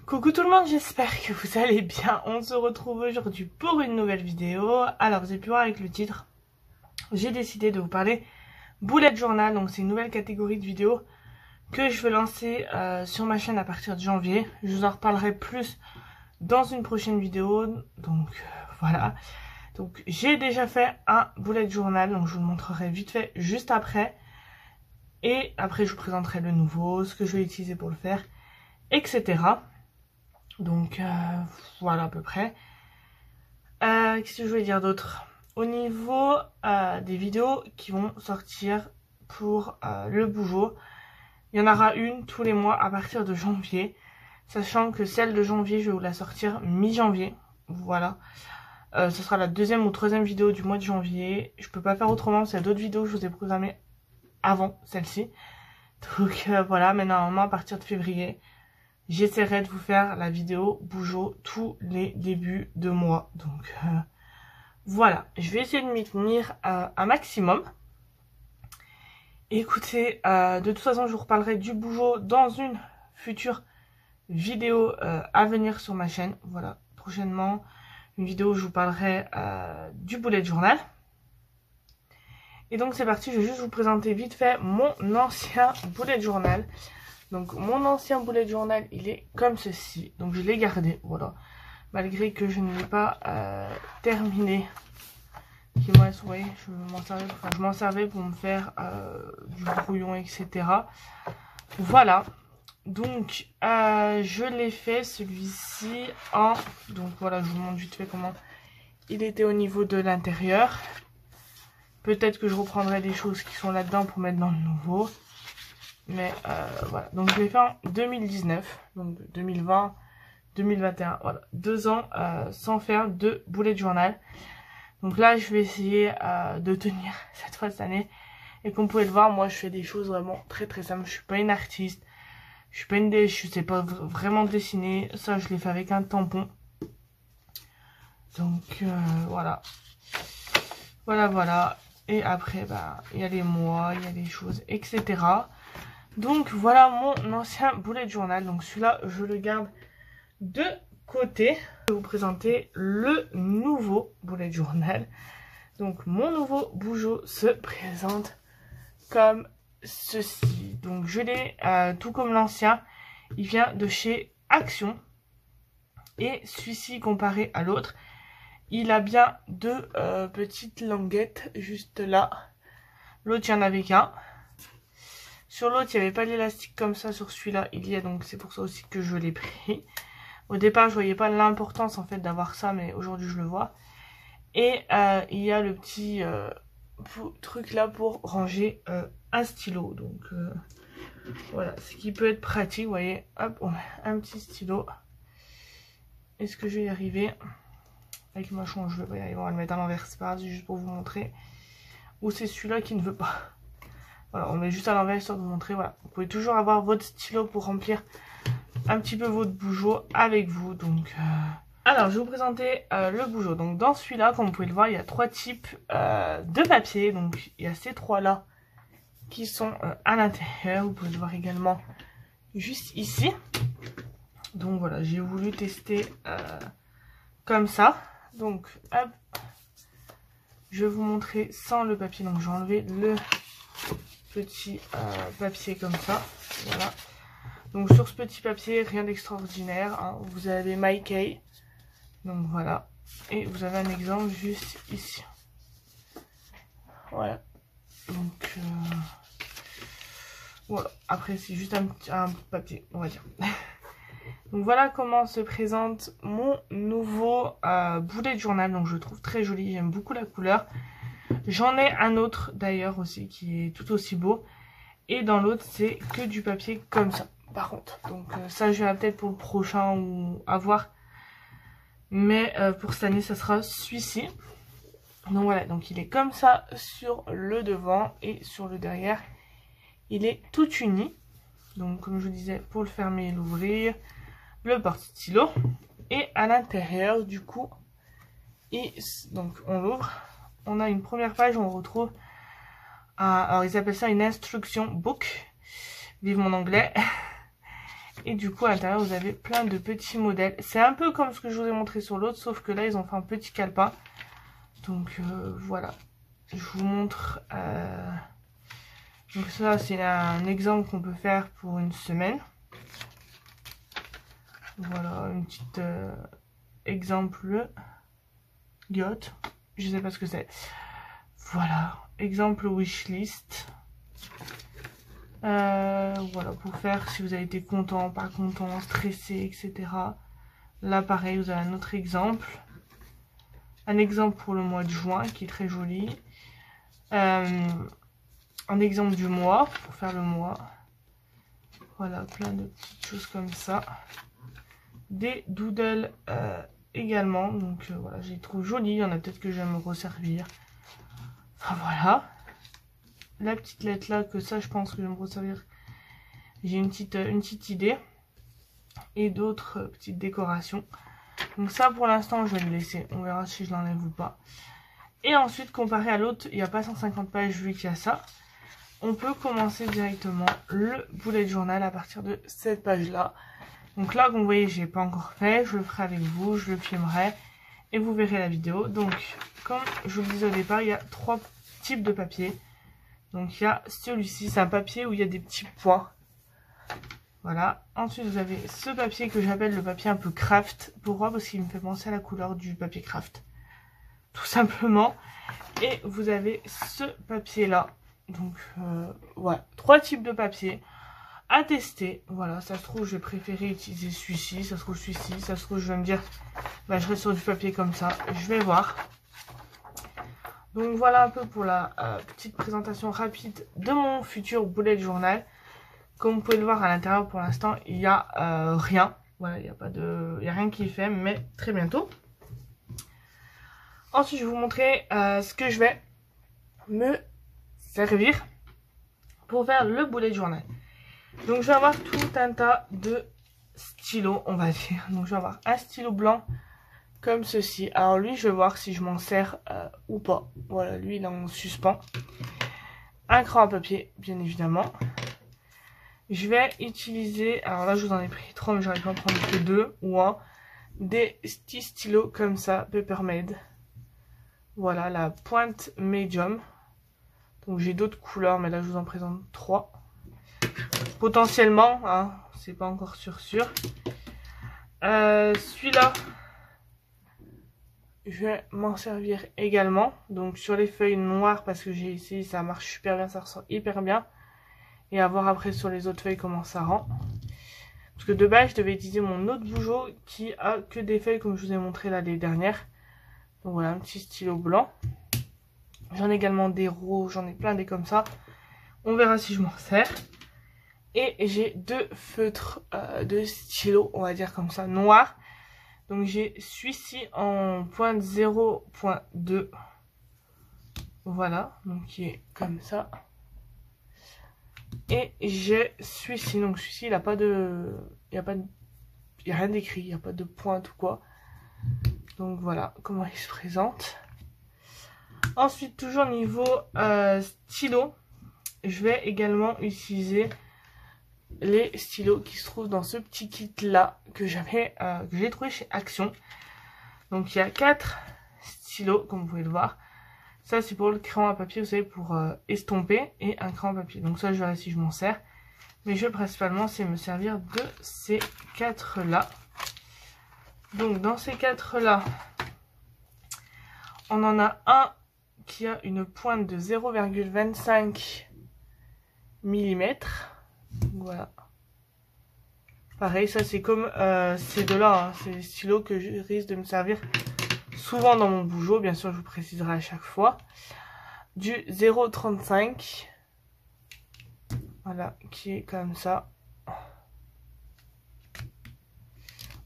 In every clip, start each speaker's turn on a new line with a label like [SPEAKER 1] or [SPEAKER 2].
[SPEAKER 1] Coucou tout le monde, j'espère que vous allez bien. On se retrouve aujourd'hui pour une nouvelle vidéo. Alors vous avez pu voir avec le titre, j'ai décidé de vous parler bullet journal. Donc c'est une nouvelle catégorie de vidéos que je vais lancer sur ma chaîne à partir de janvier. Je vous en reparlerai plus dans une prochaine vidéo. Donc voilà. Donc j'ai déjà fait un bullet journal, donc je vous le montrerai vite fait juste après. Et après je vous présenterai le nouveau, ce que je vais utiliser pour le faire, etc. Donc voilà à peu près. Qu'est-ce que je voulais dire d'autre? Au niveau des vidéos qui vont sortir pour le Bougeot, il y en aura une tous les mois à partir de janvier. Sachant que celle de janvier, je vais vous la sortir mi-janvier. Voilà. Ce sera la deuxième ou troisième vidéo du mois de janvier. Je peux pas faire autrement, parce qu'il y a d'autres vidéos que je vous ai programmées avant celle-ci. Donc voilà, mais normalement à partir de février, j'essaierai de vous faire la vidéo Bougeot tous les débuts de mois. Donc voilà, je vais essayer de m'y tenir un maximum. Écoutez, de toute façon je vous reparlerai du Bougeot dans une future vidéo à venir sur ma chaîne. Voilà, prochainement une vidéo où je vous parlerai du bullet journal. Et donc c'est parti, je vais juste vous présenter vite fait mon ancien bullet journal. Donc mon ancien bullet journal, il est comme ceci. Donc je l'ai gardé, voilà. Malgré que je ne l'ai pas terminé. Qui moi, vous voyez, je m'en servais pour me faire du brouillon, etc. Voilà. Donc je l'ai fait celui-ci en... Donc voilà, je vous montre vite fait comment il était au niveau de l'intérieur. Peut-être que je reprendrai des choses qui sont là-dedans pour mettre dans le nouveau. Mais voilà, donc je l'ai fait en 2019, donc 2020, 2021, voilà, 2 ans sans faire de bullet journal. Donc là, je vais essayer de tenir cette fois cette année. Et comme vous pouvez le voir, moi, je fais des choses vraiment très très simples. Je suis pas une artiste, je sais pas vraiment dessiner. Ça, je l'ai fait avec un tampon. Donc voilà, voilà. Et après, bah, il y a les mois, il y a les choses, etc. Donc voilà mon ancien bullet journal. Donc celui-là, je le garde de côté. Je vais vous présenter le nouveau bullet journal. Donc mon nouveau Bougeot se présente comme ceci. Donc je l'ai tout comme l'ancien. Il vient de chez Action. Et celui-ci, comparé à l'autre, il a bien 2 petites languettes juste là. L'autre, il n'y en avait qu'un. Sur l'autre, il n'y avait pas l'élastique comme ça. Sur celui-là, il y a, donc c'est pour ça aussi que je l'ai pris. Au départ, je voyais pas l'importance en fait d'avoir ça, mais aujourd'hui, je le vois. Et il y a le petit truc là pour ranger un stylo. Donc voilà, ce qui peut être pratique. Vous voyez, hop, on met un petit stylo. Est-ce que je vais y arriver? Avec ma chance, je vais pas y arriver. On va le mettre à l'envers, c'est pas grave, juste pour vous montrer. Ou c'est celui-là qui ne veut pas. Voilà, on met juste à l'envers histoire de vous montrer. Voilà, vous pouvez toujours avoir votre stylo pour remplir un petit peu votre Bougeot avec vous. Donc, alors, je vais vous présenter le Bougeot. Donc, dans celui-là, comme vous pouvez le voir, il y a 3 types de papier. Donc, il y a ces 3-là qui sont à l'intérieur. Vous pouvez le voir également juste ici. Donc, voilà, j'ai voulu tester comme ça. Donc, hop, je vais vous montrer sans le papier. Donc, je vais enlever le petit papier comme ça. Voilà. Donc, sur ce petit papier, rien d'extraordinaire. Hein. Vous avez My Kay. Donc, voilà. Et vous avez un exemple juste ici. Voilà. Donc, voilà. Après, c'est juste un papier, on va dire. Donc voilà comment se présente mon nouveau bullet journal. Donc je le trouve très joli, j'aime beaucoup la couleur. J'en ai un autre d'ailleurs aussi qui est tout aussi beau. Et dans l'autre c'est que du papier comme ça par contre. Donc ça je verrai peut-être pour le prochain ou à voir. Mais pour cette année ça sera celui-ci. Donc voilà, donc il est comme ça sur le devant et sur le derrière. Il est tout uni. Donc comme je vous disais, pour le fermer et l'ouvrir. Le porte-stylo et à l'intérieur du coup et donc on l'ouvre, on a une première page où on retrouve alors ils appellent ça une instruction book, vive mon anglais, Et du coup à l'intérieur vous avez plein de petits modèles. C'est un peu comme ce que je vous ai montré sur l'autre, sauf que là ils ont fait un petit calepin. Donc voilà, je vous montre. Donc ça c'est un exemple qu'on peut faire pour une semaine. Voilà, une petite exemple yacht. Je sais pas ce que c'est. Voilà, exemple wishlist. Voilà, pour faire si vous avez été content, pas content, stressé, etc. Là pareil, vous avez un autre exemple. Un exemple pour le mois de juin qui est très joli. Un exemple du mois, pour faire le mois. Voilà, plein de petites choses comme ça. Des doodles également. Donc voilà, je les trouve jolies. Il y en a peut-être que je vais me resservir. Enfin voilà. La petite lettre là, que ça je pense que je vais me resservir. J'ai une petite idée. Et d'autres petites décorations. Donc ça pour l'instant je vais le laisser. On verra si je l'enlève ou pas. Et ensuite comparé à l'autre, il n'y a pas 150 pages vu qu'il y a ça. On peut commencer directement le bullet journal à partir de cette page là. Donc là comme vous voyez j'ai pas encore fait. Je le ferai avec vous, je le filmerai. Et vous verrez la vidéo. Donc comme je vous le disais au départ, il y a 3 types de papier. Donc il y a celui-ci, c'est un papier où il y a des petits points. Voilà. Ensuite, vous avez ce papier que j'appelle le papier un peu craft. Pourquoi? Parce qu'il me fait penser à la couleur du papier craft. Tout simplement. Et vous avez ce papier-là. Donc, voilà. 3 types de papier à tester. Voilà. Ça se trouve, je vais préférer utiliser celui-ci. Ça se trouve, celui-ci. Ça se trouve, je vais me dire, bah, je reste sur du papier comme ça. Je vais voir. Donc, voilà un peu pour la petite présentation rapide de mon futur bullet journal. Comme vous pouvez le voir à l'intérieur pour l'instant, il n'y a rien. Voilà, il n'y a rien qui est fait, mais très bientôt. Ensuite, je vais vous montrer ce que je vais me servir pour faire le bullet journal. Donc, je vais avoir tout un tas de stylos, on va dire. Donc, je vais avoir un stylo blanc comme ceci. Alors, lui, je vais voir si je m'en sers ou pas. Voilà, lui, il est en suspens. Un crayon à papier, bien évidemment. Je vais utiliser, alors là je vous en ai pris 3 mais j'aurais pu en prendre que 2 ou 1, des petits stylos comme ça, Papermade. Voilà, la pointe medium. Donc j'ai d'autres couleurs mais là je vous en présente 3. Potentiellement, hein, c'est pas encore sûr. Celui-là, je vais m'en servir également. Donc sur les feuilles noires parce que j'ai essayé, ça marche super bien, ça ressort hyper bien. Et à voir après sur les autres feuilles comment ça rend. Parce que de base, je devais utiliser mon autre bougeot qui a que des feuilles comme je vous ai montré là les dernières. Donc voilà, un petit stylo blanc. J'en ai également des rouges, j'en ai plein des comme ça. On verra si je m'en sers. Et j'ai 2 feutres de stylo, on va dire comme ça, noirs. Donc j'ai celui-ci en pointe 0.2. Voilà, donc qui est comme ça. Et j'ai celui-ci, donc celui-ci il n'a pas de... Il n'y a rien d'écrit, il n'y a pas de pointe ou quoi. Donc voilà comment il se présente. Ensuite, toujours niveau stylo, je vais également utiliser les stylos qui se trouvent dans ce petit kit là que j'ai trouvé chez Action. Donc il y a 4 stylos comme vous pouvez le voir. Ça c'est pour le crayon à papier, vous savez, pour estomper, et un crayon à papier. Donc ça je verrai si je m'en sers. Mais je vais principalement c'est me servir de ces 4 là. Donc dans ces 4 là, on en a un qui a une pointe de 0,25 mm. Voilà. Pareil, ça c'est comme ces deux-là, hein, c'est les stylos que je risque de me servir souvent dans mon bougeot. Bien sûr, je vous préciserai à chaque fois. Du 0,35. Voilà, qui est comme ça.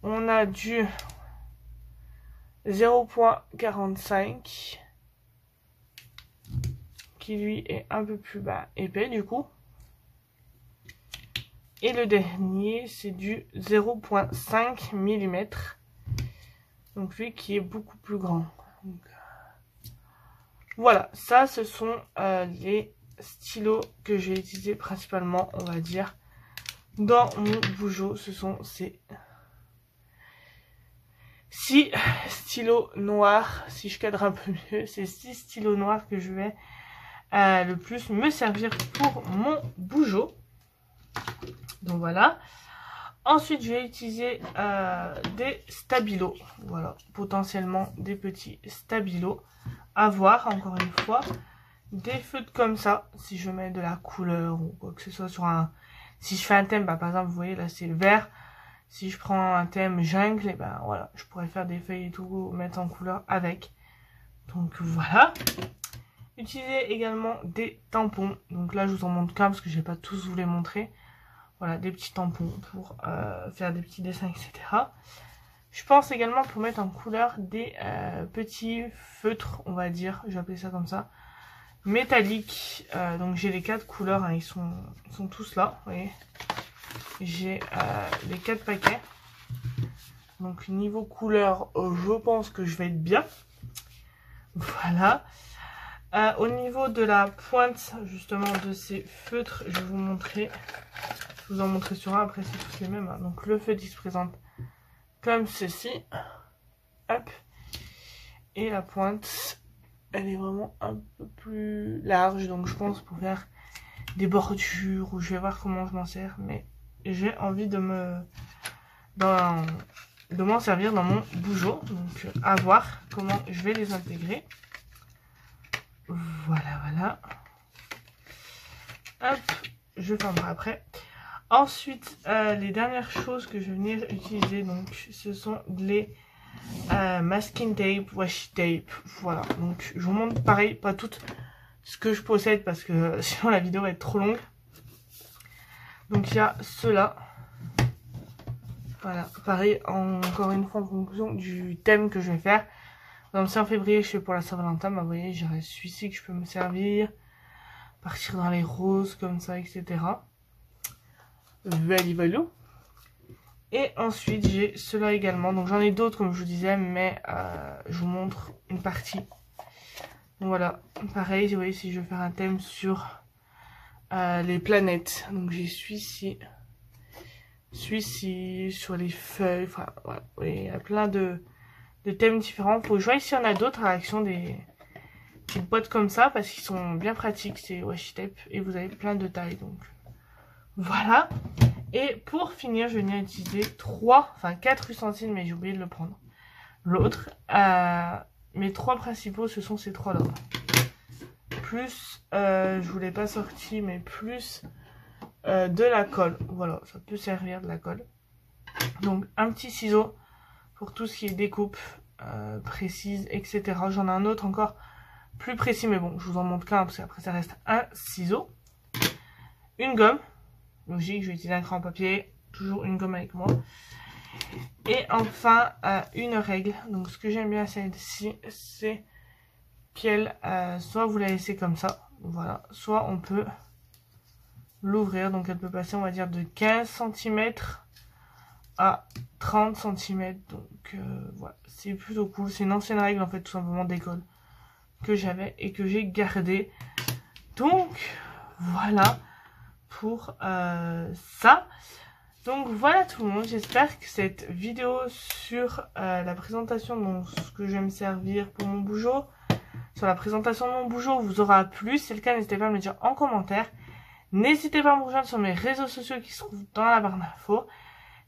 [SPEAKER 1] On a du 0,45 qui lui est un peu plus épais du coup. Et le dernier, c'est du 0,5 mm. Donc lui qui est beaucoup plus grand. Donc, voilà, ça ce sont les stylos que j'ai utilisés principalement, on va dire, dans mon bougeot, ce sont ces 6 stylos noirs. Si je cadre un peu mieux, c'est 6 stylos noirs que je vais le plus me servir pour mon bougeot. Donc voilà. Ensuite, je vais utiliser des stabilos. Voilà, potentiellement des petits stabilos. À voir, encore une fois. Des feutres comme ça, si je mets de la couleur ou quoi que ce soit sur un... Si je fais un thème, bah, par exemple, vous voyez, là, c'est le vert. Si je prends un thème jungle, et ben voilà, je pourrais faire des feuilles et tout, mettre en couleur avec. Donc voilà. Utilisez également des tampons. Donc là, je vous en montre qu'un parce que je vais pas tous vous les montrer. Voilà, des petits tampons pour faire des petits dessins, etc. Je pense également pour mettre en couleur des petits feutres, on va dire, je vais appeler ça comme ça, métalliques. Donc j'ai les 4 couleurs, hein, ils sont tous là, vous voyez. J'ai les 4 paquets. Donc niveau couleur, je pense que je vais être bien. Voilà. Au niveau de la pointe, justement, de ces feutres, je vais vous montrer. Je vous en montrer sur un, après c'est tous les mêmes. Hein. Donc le feutre il se présente comme ceci. Hop. Et la pointe, elle est vraiment un peu plus large. Donc je pense pour faire des bordures, ou je vais voir comment je m'en sers. Mais j'ai envie de m'en servir dans mon bougeot. Donc à voir comment je vais les intégrer. Voilà, voilà. Hop, je fermerai après. Ensuite, les dernières choses que je vais venir utiliser, donc ce sont les masking tape, washi tape. Voilà, donc je vous montre pareil, pas tout ce que je possède parce que sinon la vidéo va être trop longue. Donc il y a ceux-là. Voilà, pareil, encore une fois en fonction du thème que je vais faire. Donc si en février je fais pour la Saint-Valentin, bah, vous voyez, j'aurai celui-ci que je peux me servir. Partir dans les roses comme ça, etc. Voilà. Et ensuite j'ai ceux-là également. Donc j'en ai d'autres comme je vous disais, mais je vous montre une partie. Donc voilà, pareil, vous voyez, si je veux faire un thème sur les planètes. Donc j'ai celui-ci sur les feuilles. Enfin voilà, vous voyez, il y a plein de thèmes différents. Faut que je vois s'il y en a d'autres à l'action des petites boîtes comme ça parce qu'ils sont bien pratiques, c'est washi tape et vous avez plein de tailles. Donc voilà. Et pour finir, je vais venir utiliser 4 ustensiles, mais j'ai oublié de le prendre. L'autre, mes 3 principaux, ce sont ces 3-là. Plus, je vous l'ai pas sorti, mais plus de la colle. Voilà, ça peut servir de la colle. Donc un petit ciseau pour tout ce qui est découpe précise, etc. J'en ai un autre encore plus précis, mais bon, je vous en montre qu'un parce qu'après ça reste un ciseau. Une gomme. Logique, je vais utiliser un crayon papier, toujours une gomme avec moi. Et enfin, une règle. Donc ce que j'aime bien celle-ci, c'est qu'elle, soit vous la laissez comme ça, voilà, soit on peut l'ouvrir. Donc elle peut passer, on va dire, de 15 cm à 30 cm. Donc voilà, c'est plutôt cool. C'est une ancienne règle en fait, tout simplement d'école que j'avais et que j'ai gardée. Donc voilà pour ça. Donc voilà tout le monde, j'espère que cette vidéo sur la présentation de ce que je vais me servir pour mon bougeot, sur la présentation de mon bougeot vous aura plu. Si c'est le cas, n'hésitez pas à me le dire en commentaire. N'hésitez pas à me rejoindre sur mes réseaux sociaux qui se trouvent dans la barre d'infos.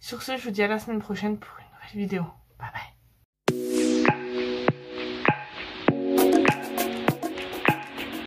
[SPEAKER 1] Sur ce, je vous dis à la semaine prochaine pour une nouvelle vidéo. Bye bye.